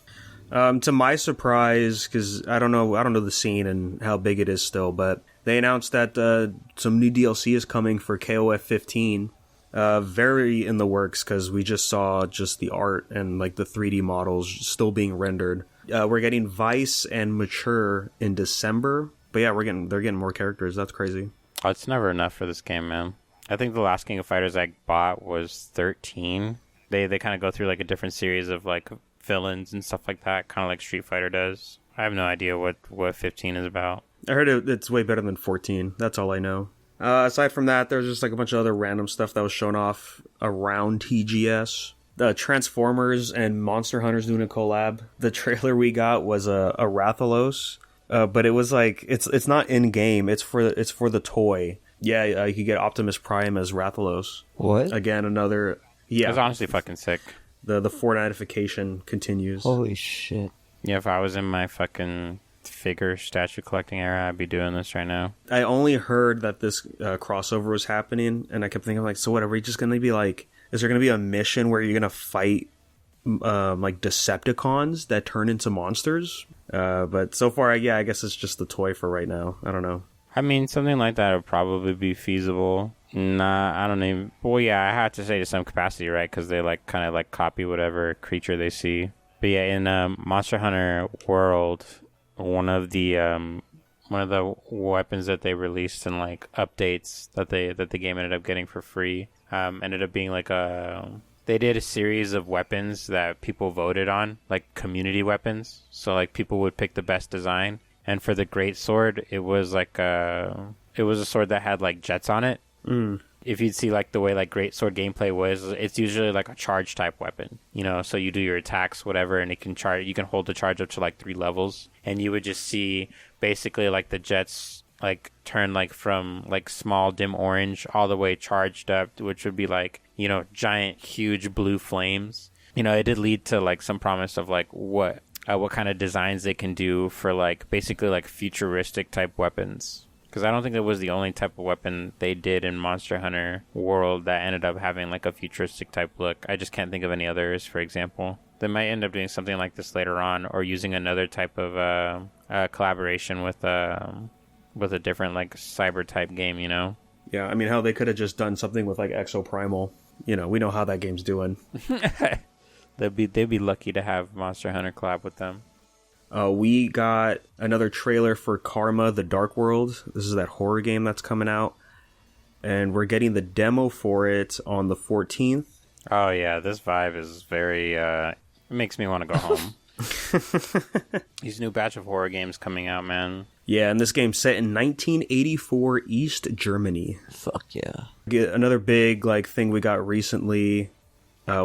To my surprise, because I don't know the scene and how big it is still, but they announced that some new DLC is coming for KOF 15. Very in the works because we just saw just the art and like the 3D models still being rendered. We're getting Vice and Mature in December, but yeah, they're getting more characters. That's crazy. Oh, it's never enough for this game, man. I think the last King of Fighters I bought was 13. They kind of go through like a different series of like villains and stuff like that, kind of like Street Fighter does. I have no idea what 15 is about. I heard it's way better than 14. That's all I know. Aside from that, there's just like a bunch of other random stuff that was shown off around TGS. The Transformers and Monster Hunter's doing a collab. The trailer we got was a Rathalos, but it was like it's not in game. It's for the toy. Yeah, you could get Optimus Prime as Rathalos. What? Again, another. Yeah, It's honestly fucking sick. The Fortnitification continues. Holy shit. Yeah, if I was in my fucking figure statue collecting era, I'd be doing this right now. I only heard that this crossover was happening, and I kept thinking like, so what? Are we just gonna be like? Is there gonna be a mission where you're gonna fight like Decepticons that turn into monsters? But so far, yeah, I guess it's just the toy for right now. I don't know. I mean, something like that would probably be feasible. Nah, I don't even. Well, yeah, I have to say to some capacity, right? Because they like kind of like copy whatever creature they see. But yeah, in Monster Hunter World, one of the weapons that they released and like updates that the game ended up getting for free ended up being like they did a series of weapons that people voted on, like community weapons. So like people would pick the best design, and for the great sword, it was like a sword that had like jets on it. If you'd see like the way like great sword gameplay was, it's usually like a charge type weapon, you know, so you do your attacks, whatever, and it can charge. You can hold the charge up to like 3 levels, and you would just see basically like the jets like turn like from like small dim orange all the way charged up, which would be like, you know, giant huge blue flames. You know, it did lead to like some promise of like what kind of designs they can do for like basically like futuristic type weapons. Because I don't think it was the only type of weapon they did in Monster Hunter World that ended up having like a futuristic type look. I just can't think of any others, for example. They might end up doing something like this later on, or using another type of collaboration with a different like cyber type game, you know? Yeah, I mean, how they could have just done something with like Exoprimal. You know, we know how that game's doing. They'd be lucky to have Monster Hunter collab with them. We got another trailer for Karma: The Dark World. This is that horror game that's coming out, and we're getting the demo for it on the 14th. Oh yeah, this vibe is very. It makes me want to go home. These new batch of horror games coming out, man. Yeah, and this game's set in 1984 East Germany. Fuck yeah. Another big like thing we got recently.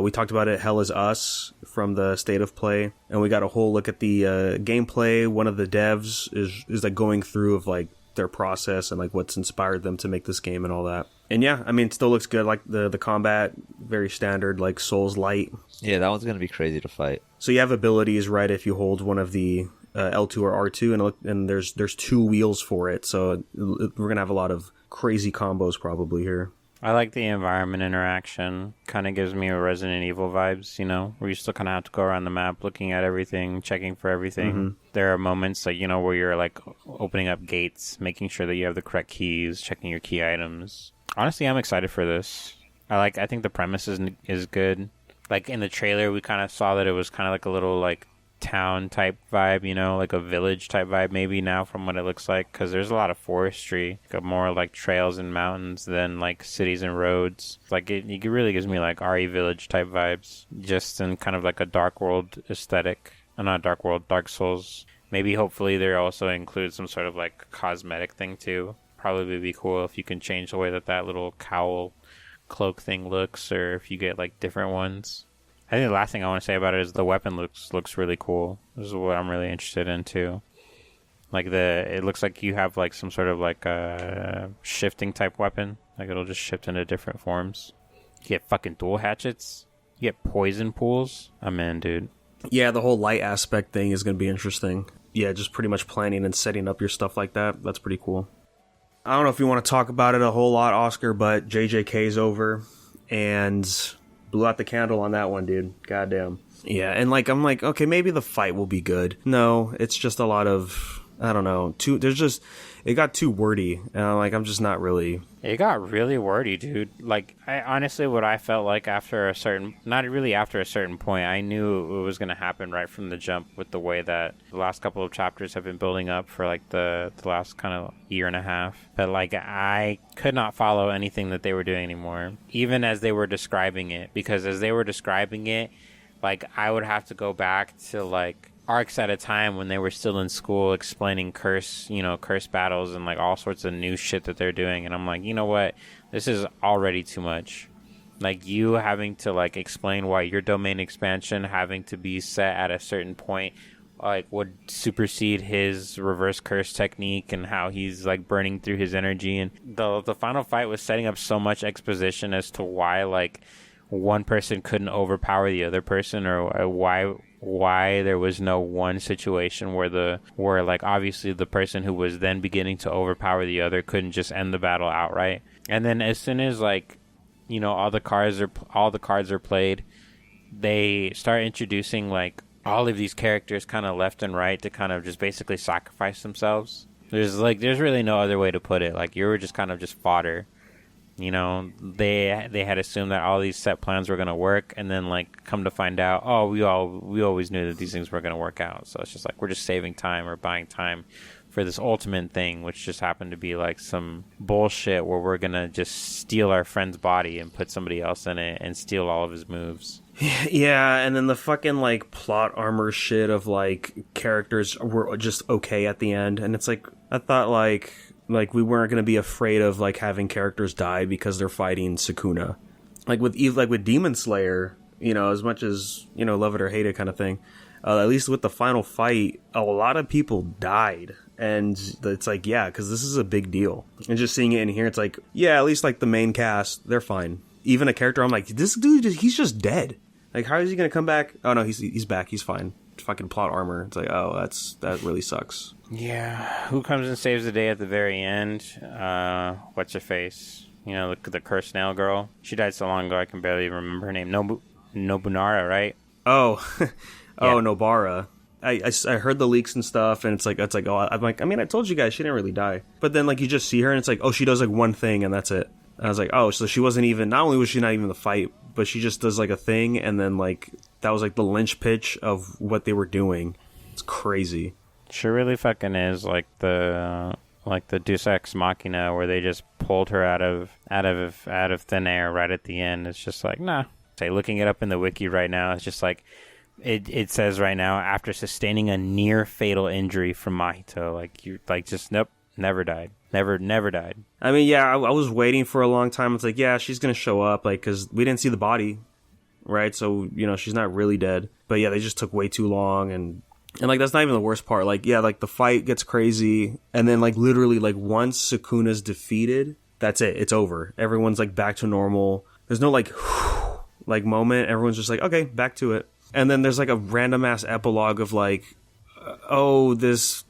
We talked about it, Hell Is Us, from the State of Play, and we got a whole look at the gameplay. One of the devs is like going through of like their process and like what's inspired them to make this game and all that. And yeah, I mean, it still looks good. Like the combat, very standard, like Souls light. Yeah, that one's gonna be crazy to fight. So you have abilities, right? If you hold one of the L2 or R2, and there's 2 wheels for it. So we're gonna have a lot of crazy combos probably here. I like the environment interaction. Kind of gives me a Resident Evil vibes, you know, where you still kind of have to go around the map looking at everything, checking for everything. Mm-hmm. There are moments, like, you know, where you're, like, opening up gates, making sure that you have the correct keys, checking your key items. Honestly, I'm excited for this. I think the premise is good. Like, in the trailer, we kind of saw that it was kind of like a little, like, town type vibe, you know, like a village type vibe maybe now from what it looks like, because there's a lot of forestry, like more like trails and mountains than like cities and roads. Like it really gives me like RE Village type vibes, just in kind of like a Dark World aesthetic. Not Dark World, Dark Souls. Maybe hopefully there also includes some sort of like cosmetic thing too. Probably would be cool if you can change the way that little cowl cloak thing looks, or if you get like different ones. I think the last thing I want to say about it is the weapon looks really cool. This is what I'm really interested in too. Like it looks like you have like some sort of like a shifting type weapon. Like it'll just shift into different forms. You get fucking dual hatchets. You get poison pools. I'm in, dude. Yeah, the whole light aspect thing is going to be interesting. Yeah, just pretty much planning and setting up your stuff like that. That's pretty cool. I don't know if you want to talk about it a whole lot, Oscar, but JJK's over and blew out the candle on that one, dude. Goddamn. Yeah, and like I'm like, okay, maybe the fight will be good. No, it's just a lot of, I don't know. It got too wordy, and I'm just not really. It got really wordy, dude. Like, I honestly, what I felt like not really after a certain point, I knew it was going to happen right from the jump with the way that the last couple of chapters have been building up for like the last kind of year and a half. But like, I could not follow anything that they were doing anymore, even as they were describing it, because as they were describing it, like, I would have to go back to like arcs at a time when they were still in school explaining curse battles and like all sorts of new shit that they're doing, and I'm like, you know what, this is already too much. Like, you having to like explain why your domain expansion having to be set at a certain point like would supersede his reverse curse technique, and how he's like burning through his energy, and the final fight was setting up so much exposition as to why like one person couldn't overpower the other person, or why there was no one situation where like obviously the person who was then beginning to overpower the other couldn't just end the battle outright. And then as soon as like, you know, all the cards are played, they start introducing like all of these characters kind of left and right to kind of just basically sacrifice themselves. There's really no other way to put it. Like, you were just kind of just fodder. You know, they had assumed that all these set plans were going to work, and then like come to find out, oh, we always knew that these things were going to work out. So it's just like, we're just saving time or buying time for this ultimate thing, which just happened to be like some bullshit where we're going to just steal our friend's body and put somebody else in it and steal all of his moves. Yeah, and then the fucking like plot armor shit of like characters were just okay at the end, and it's like, I thought like we weren't going to be afraid of like having characters die because they're fighting Sukuna. Like with Demon Slayer, you know, as much as, you know, love it or hate it kind of thing, at least with the final fight, a lot of people died. And it's like, yeah, because this is a big deal. And just seeing it in here, it's like, yeah, at least like the main cast, they're fine. Even a character, I'm like, this dude, he's just dead. Like, how is he going to come back? Oh no, he's back, he's fine. fucking plot armor. It's like, oh, that really sucks. Yeah. Who comes and saves the day at the very end? What's her face? You know, the cursed nail girl. She died so long ago I can barely remember her name. Nobunara, right? Oh, Yeah. Nobara. I heard the leaks and stuff, and it's like, oh, I'm like, I mean, I told you guys she didn't really die. But then, like, you just see her, and it's like, oh, she does, like, one thing, and that's it. And I was like, oh, so she wasn't even, not only was she not even in the fight, but she just does, like, a thing, and then, like, that was, like, the lynch pitch of what they were doing. It's crazy. She really fucking is like the Deus Ex Machina, where they just pulled her out of thin air right at the end. It's just like, nah. Say, looking it up in the wiki right now, it's just like, It says right now, after sustaining a near fatal injury from Mahito, nope, never died. Never died. I mean, yeah, I was waiting for a long time. It's like, yeah, she's going to show up, like, because we didn't see the body, right? So, you know, she's not really dead. But yeah, they just took way too long, and like, that's not even the worst part. Like, yeah, like, the fight gets crazy, and then, like, literally, like, once Sukuna's defeated, that's it. It's over. Everyone's, like, back to normal. There's no, like, like, moment. Everyone's just like, okay, back to it. And then there's like a random ass epilogue of like, oh, this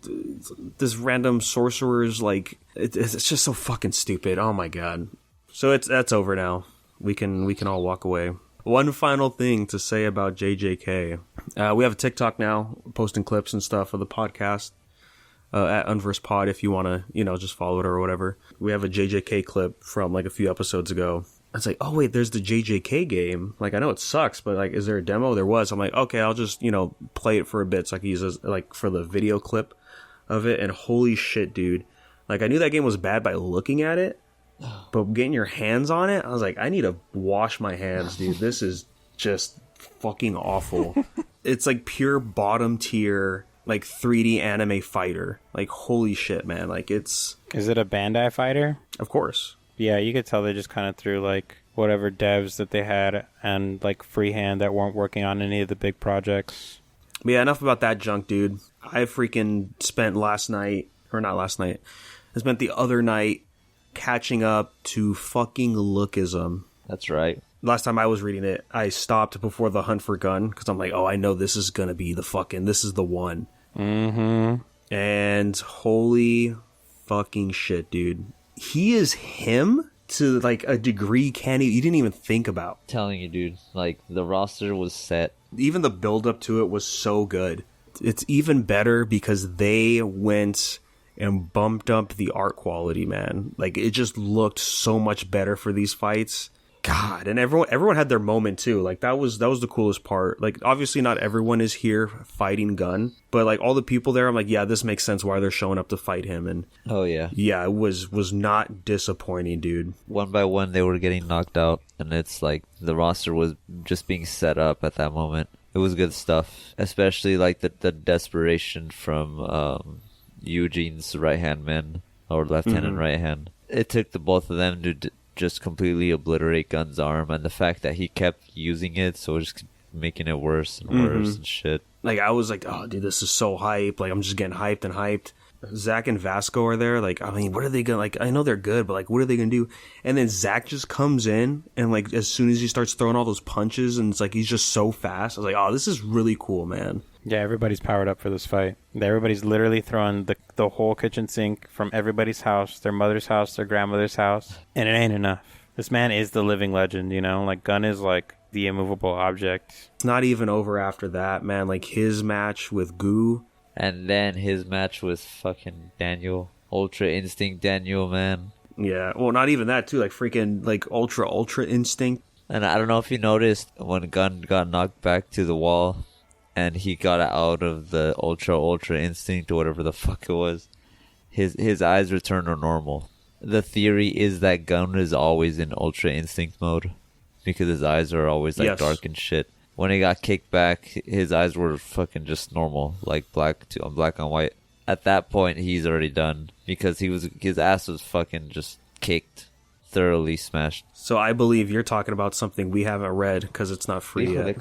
random sorcerer's like, it's just so fucking stupid. Oh my god. So that's over now. We can all walk away. One final thing to say about JJK. We have a TikTok now, posting clips and stuff of the podcast at Unversed Pod if you want to, you know, just follow it or whatever. We have a JJK clip from like a few episodes ago. It's like, oh wait, there's the JJK game. Like, I know it sucks, but like, is there a demo? There was. I'm like, okay, I'll just, you know, play it for a bit so I can use it like for the video clip of it. And holy shit, dude! Like, I knew that game was bad by looking at it, but getting your hands on it, I was like, I need to wash my hands, dude. This is just fucking awful. It's like pure bottom tier, like 3D anime fighter. Like, holy shit, man! Like, it's. Is it a Bandai fighter? Of course. Yeah, you could tell they just kind of threw, like, whatever devs that they had and, like, freehand that weren't working on any of the big projects. But yeah, enough about that junk, dude. I freaking spent I spent the other night catching up to fucking Lookism. That's right. Last time I was reading it, I stopped before the Hunt for Gun, because I'm like, oh, I know this is going to be this is the one. Mm-hmm. And holy fucking shit, dude. He is him to like a degree you didn't even think about. Telling you, dude, like the roster was set. Even the build up to it was so good. It's even better because they went and bumped up the art quality, man. Like, it just looked so much better for these fights. God, and everyone had their moment too. Like, that was the coolest part. Like, obviously not everyone is here fighting Gun, but like all the people there, I'm like, yeah, this makes sense why they're showing up to fight him. And oh yeah, it was not disappointing, dude. One by one they were getting knocked out, and it's like the roster was just being set up at that moment. It was good stuff, especially like the desperation from Eugene's right hand man or lieutenant right hand. It took the both of them to just completely obliterate Gun's arm, and the fact that he kept using it, so just making it worse and worse and shit. Like, I was like, oh, dude, this is so hype. Like, I'm just getting hyped and hyped. Zach and Vasco are there. Like, I mean, what are they gonna, like, I know they're good, but like, what are they gonna do? And then Zach just comes in, and like, as soon as he starts throwing all those punches, and it's like, he's just so fast. I was like, oh, this is really cool, man. Yeah, everybody's powered up for this fight. Everybody's literally throwing the whole kitchen sink from everybody's house, their mother's house, their grandmother's house, and it ain't enough. This man is the living legend, you know? Like, Gun is like the immovable object. It's not even over after that, man. Like, his match with Goo. And then his match with fucking Daniel. Ultra Instinct Daniel, man. Yeah, well, not even that, too. Like, freaking, like, Ultra Instinct. And I don't know if you noticed, when Gun got knocked back to the wall, and he got out of the Ultra Instinct or whatever the fuck it was, his eyes returned to normal. The theory is that Gun is always in Ultra Instinct mode because his eyes are always like dark and shit. When he got kicked back, his eyes were fucking just normal, like black on white. At that point, he's already done because his ass was fucking just kicked, thoroughly smashed. So I believe you're talking about something we haven't read because it's not free yet.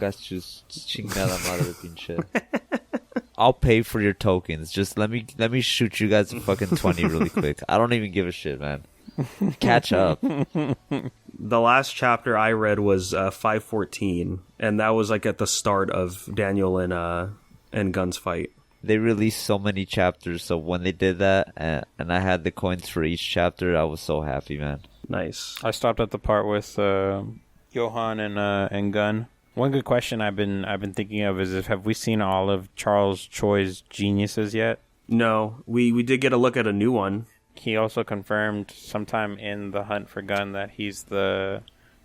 I'll pay for your tokens. Just let me shoot you guys a fucking 20 really quick. I don't even give a shit, man. Catch up. The last chapter I read was 514, and that was like at the start of Daniel and and Gun's fight. They released so many chapters, so when they did that, and I had the coins for each chapter, I was so happy, man. Nice. I stopped at the part with Johan and Gun. One good question I've been thinking of is have we seen all of Charles Choi's geniuses yet? No, we did get a look at a new one. He also confirmed sometime in the hunt for Gun that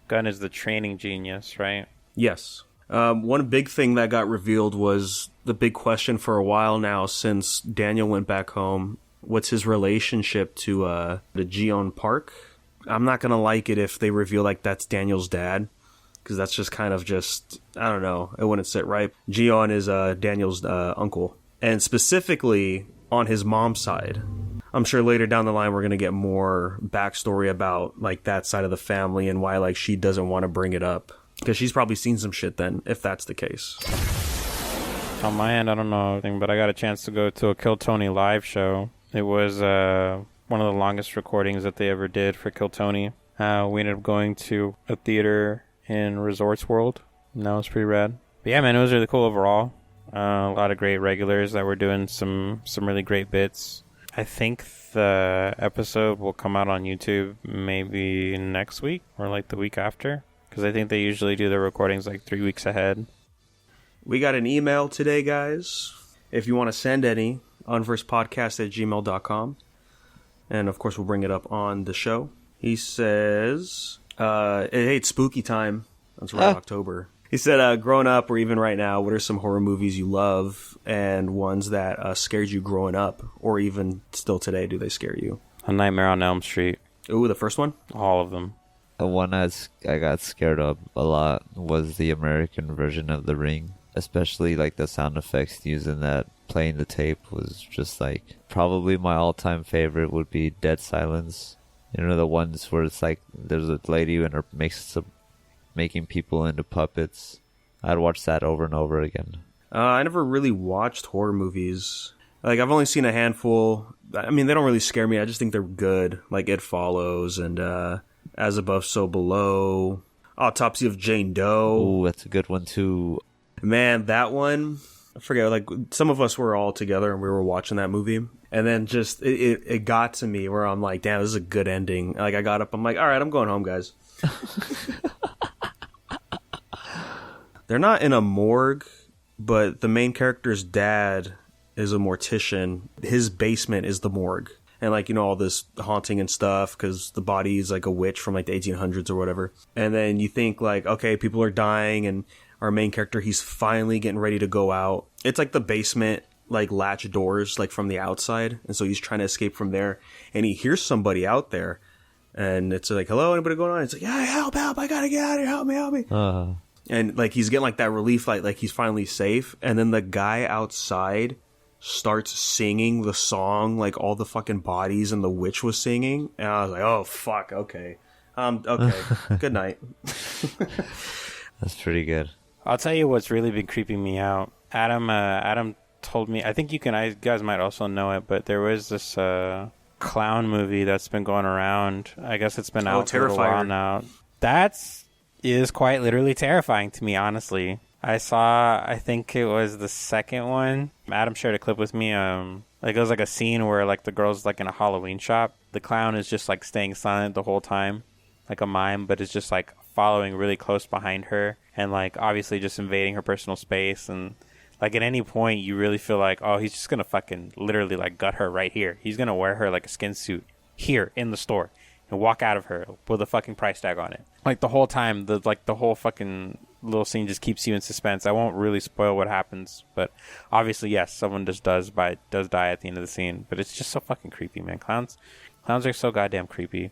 Gun is the training genius, right? Yes. One big thing that got revealed was the big question for a while now since Daniel went back home. What's his relationship to the Gion Park? I'm not going to like it if they reveal like that's Daniel's dad. Because that's just kind of I don't know, it wouldn't sit right. Gion is Daniel's uncle. And specifically on his mom's side. I'm sure later down the line we're going to get more backstory about like that side of the family and why like she doesn't want to bring it up. Because she's probably seen some shit then, if that's the case. On my end, I don't know anything, but I got a chance to go to a Kill Tony live show. It was one of the longest recordings that they ever did for Kill Tony. We ended up going to a theater in Resorts World, and that was pretty rad. But yeah, man, it was really cool overall. A lot of great regulars that were doing some really great bits. I think the episode will come out on YouTube maybe next week or like the week after, because I think they usually do their recordings like 3 weeks ahead. We got an email today, guys. If you want to send any, unversedpodcast@gmail.com. And of course, we'll bring it up on the show. He says, hey, it's spooky time. That's right, October. He said, growing up or even right now, what are some horror movies you love and ones that scared you growing up or even still today? Do they scare you? A Nightmare on Elm Street. Ooh, the first one? All of them. The one I got scared of a lot was the American version of The Ring. Especially like the sound effects used in that, playing the tape was just like, probably my all-time favorite would be Dead Silence. You know, the ones where it's like there's a lady and her making people into puppets. I'd watch that over and over again. I never really watched horror movies. Like, I've only seen a handful. I mean, they don't really scare me. I just think they're good. Like It Follows and As Above, So Below. Autopsy of Jane Doe. Ooh, that's a good one too. Man, that one, I forget, like, some of us were all together and we were watching that movie. And then just, it got to me where I'm like, damn, this is a good ending. Like, I got up, I'm like, all right, I'm going home, guys. They're not in a morgue, but the main character's dad is a mortician. His basement is the morgue. And, like, you know, all this haunting and stuff because the body is, like, a witch from, like, the 1800s or whatever. And then you think, like, okay, people are dying and our main character, he's finally getting ready to go out. It's like the basement, like, latch doors, like, from the outside. And so he's trying to escape from there. And he hears somebody out there. And it's like, hello, anybody going on? It's like, yeah, help, I gotta get out of here, help me. And, like, he's getting, like, that relief, like he's finally safe. And then the guy outside starts singing the song, like, all the fucking bodies and the witch was singing. And I was like, oh, fuck, okay. Okay, good night. That's pretty good. I'll tell you what's really been creeping me out. Adam told me, I think you guys might also know it, but there was this clown movie that's been going around. I guess it's been out for a while now. That is quite literally terrifying to me, honestly. I think it was the second one. Adam shared a clip with me. Like, it was like a scene where, like, the girl's like in a Halloween shop. The clown is just like staying silent the whole time, like a mime, but it's just like following really close behind her and, like, obviously just invading her personal space. And, like, at any point you really feel like, oh, he's just gonna fucking literally, like, gut her right here. He's gonna wear her like a skin suit here in the store and walk out of her with a fucking price tag on it. Like, the whole time, the whole fucking little scene just keeps you in suspense. I won't really spoil what happens, but obviously, yes, someone just does die at the end of the scene. But it's just so fucking creepy, man. Clowns are so goddamn creepy.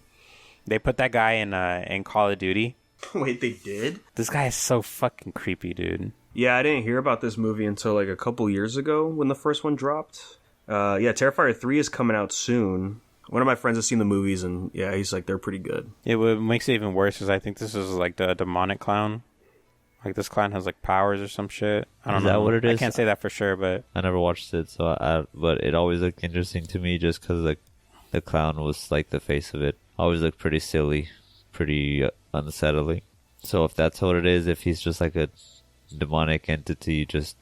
They put that guy in Call of Duty. Wait, they did? This guy is so fucking creepy, dude. Yeah, I didn't hear about this movie until, like, a couple years ago when the first one dropped. Yeah, Terrifier 3 is coming out soon. One of my friends has seen the movies, and yeah, he's like, they're pretty good. What makes it even worse is I think this is like the demonic clown. Like, this clown has, like, powers or some shit. I don't know. Is that what it is? I can't say that for sure, but I never watched it, but it always looked interesting to me just because the clown was, like, the face of it. Always looked pretty silly, pretty unsettling. So if that's what it is, if he's just like a demonic entity just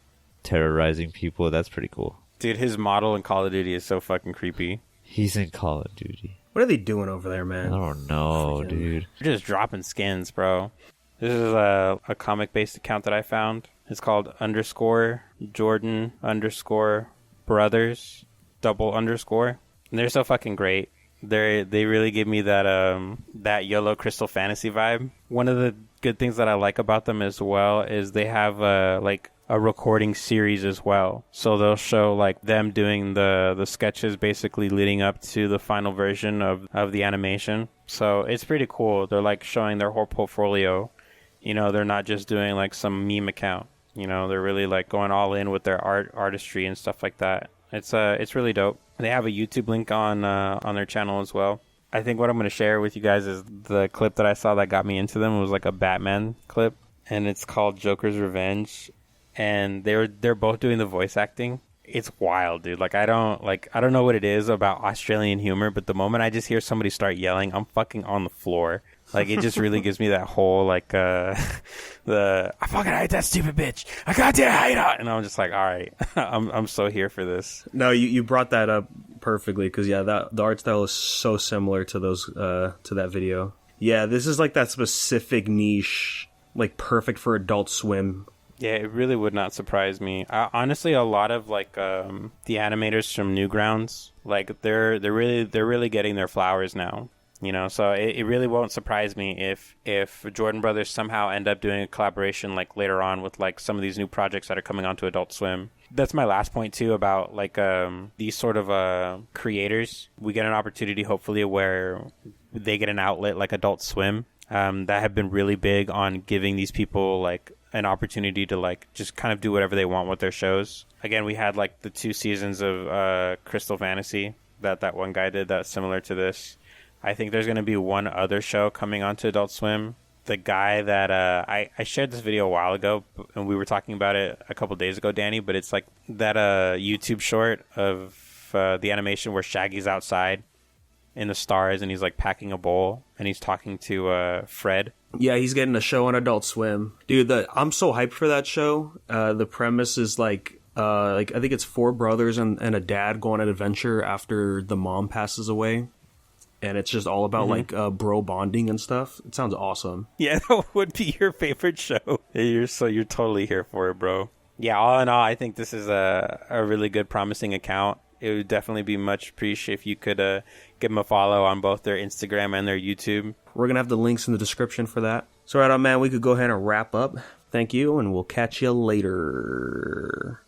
terrorizing people. That's pretty cool. Dude, his model in Call of Duty is so fucking creepy. He's in Call of Duty. What are they doing over there, I man? don't know, dude. They're just dropping skins, bro. This is a comic-based account that I found. It's called _Jordan_Brothers _. And they're so fucking great. They really give me that YOLO Crystal Fantasy vibe. One of the good things that I like about them as well is they have like a recording series as well. So they'll show like them doing the sketches basically leading up to the final version of the animation. So it's pretty cool. They're like showing their whole portfolio. You know, they're not just doing like some meme account. You know, they're really like going all in with their artistry and stuff like that. It's really dope. They have a YouTube link on their channel as well. I think what I'm going to share with you guys is the clip that I saw that got me into them. It was like a Batman clip, and it's called Joker's Revenge. And they're both doing the voice acting. It's wild, dude. Like I don't know what it is about Australian humor, but the moment I just hear somebody start yelling, I'm fucking on the floor. Like it just really gives me that whole like I fucking hate that stupid bitch. I goddamn hate her. And I'm just like, all right, I'm so here for this. No, you brought that up perfectly because the art style is so similar to those to that video. Yeah, this is like that specific niche, like perfect for Adult Swim. Yeah, it really would not surprise me. Honestly, a lot of like the animators from Newgrounds, like they're really getting their flowers now. You know, so it really won't surprise me if Jordan Brothers somehow end up doing a collaboration like later on with like some of these new projects that are coming onto Adult Swim. That's my last point too about like these sort of creators. We get an opportunity hopefully where they get an outlet like Adult Swim that have been really big on giving these people like an opportunity to like just kind of do whatever they want with their shows. Again, we had like the 2 seasons of Crystal Fantasy that one guy did that's similar to this. I think there's going to be one other show coming onto Adult Swim. The guy that I shared this video a while ago, and we were talking about it a couple days ago, Danny, but it's like that YouTube short of the animation where Shaggy's outside in the stars and he's like packing a bowl and he's talking to Fred. Yeah, he's getting a show on Adult Swim. Dude, I'm so hyped for that show. The premise is like I think it's 4 brothers and a dad go on an adventure after the mom passes away. And it's just all about like bro bonding and stuff. It sounds awesome. Yeah, that would be your favorite show. You're totally here for it, bro. Yeah, all in all, I think this is a really good, promising account. It would definitely be much appreciated if you could give them a follow on both their Instagram and their YouTube. We're going to have the links in the description for that. So right on, man, we could go ahead and wrap up. Thank you, and we'll catch you later.